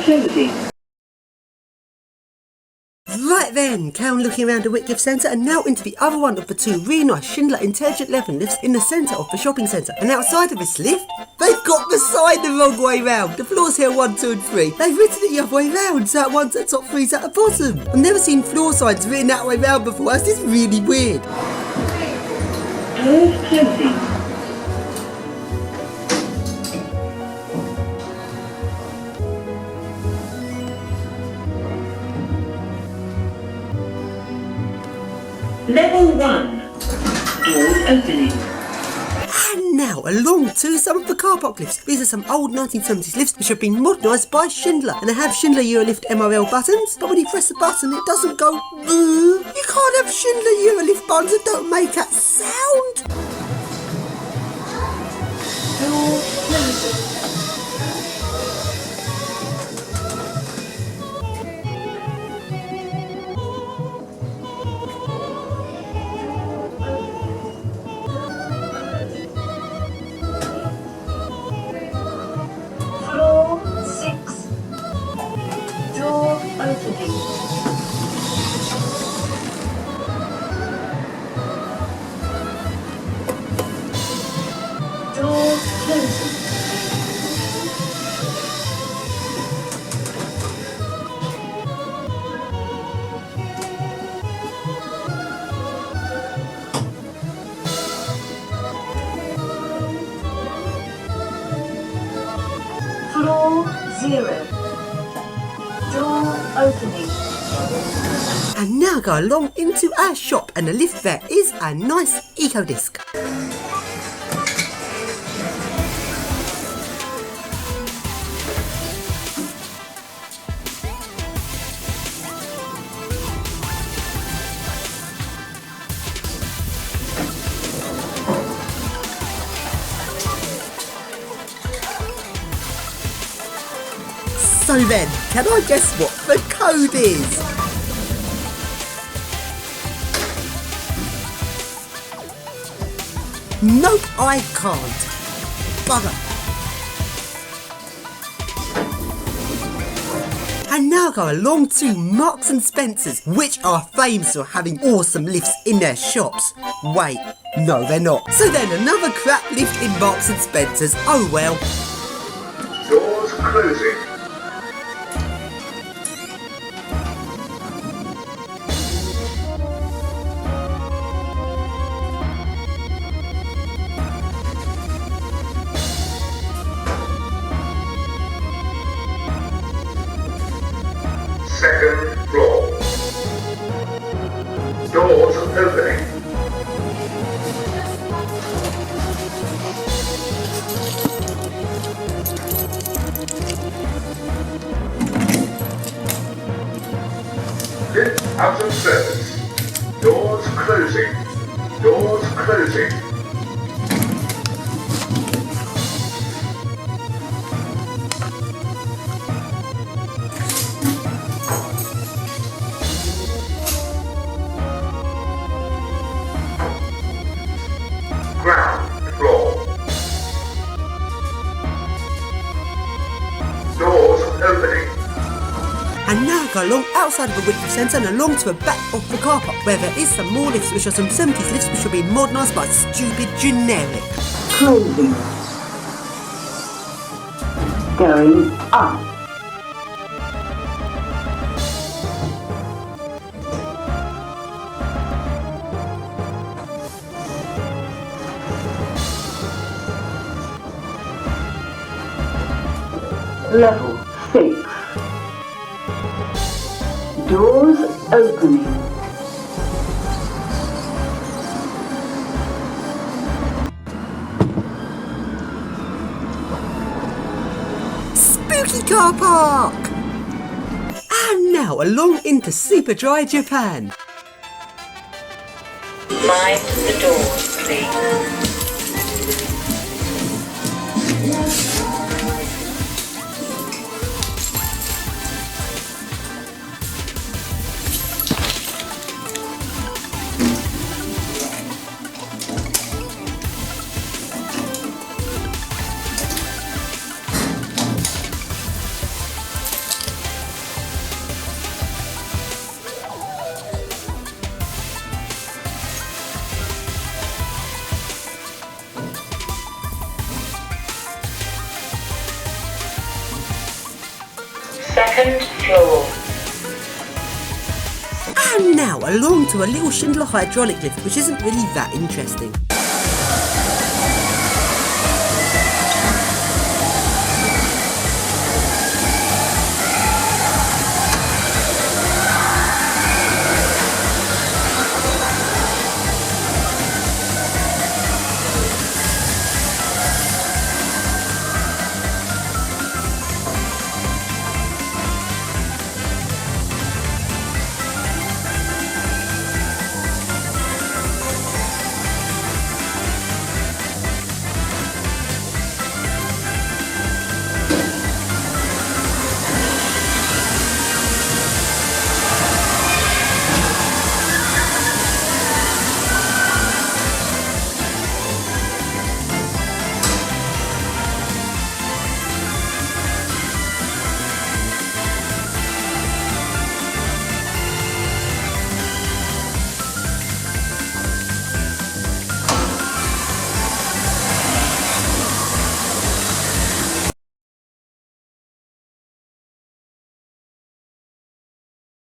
closing. Right then, Karen looking around the Whitgift Centre and now into the other one of the two really nice Schindler Intelligent Living lifts in the centre of the shopping centre. And outside of this lift, they've got the sign the wrong way round. The floors here 1, 2 and 3. They've written it the other way round, so that one's at the top, 3's at the bottom. I've never seen floor signs written that way round before. That's just really weird. Doors closing. Level 1. Doors opening. And now along to some of the car park lifts. These are some old 1970s lifts which have been modernised by Schindler. And they have Schindler Eurolift MRL buttons, but when you press the button it doesn't go boo. You can't have Schindler Eurolift buttons that don't make that sound. Doors closing. Floor 6. Door opening. Door closing. Floor 0. Door opening. And now go along into our shop, and the lift there is a nice eco disc. So then, can I guess what the code is? Nope, I can't. Bugger. And now go along to Marks and Spencer's, which are famous for having awesome lifts in their shops. Wait, no they're not. So then another crap lift in Marks and Spencer's, oh well. Doors closing. Second floor. Doors opening. Lift out of service. Doors closing. Doors closing. Ground floor. Doors opening. And now go along outside of the Whitgift Centre and along to the back of the car park, where there is some more lifts, which are some 70s lifts which are being modernised by stupid generic. Closing. Going up. Level 6. Doors opening. Spooky car park! And now along into Super Dry Japan. Mind the doors, please. Second floor. And now along to a little Schindler hydraulic lift, which isn't really that interesting.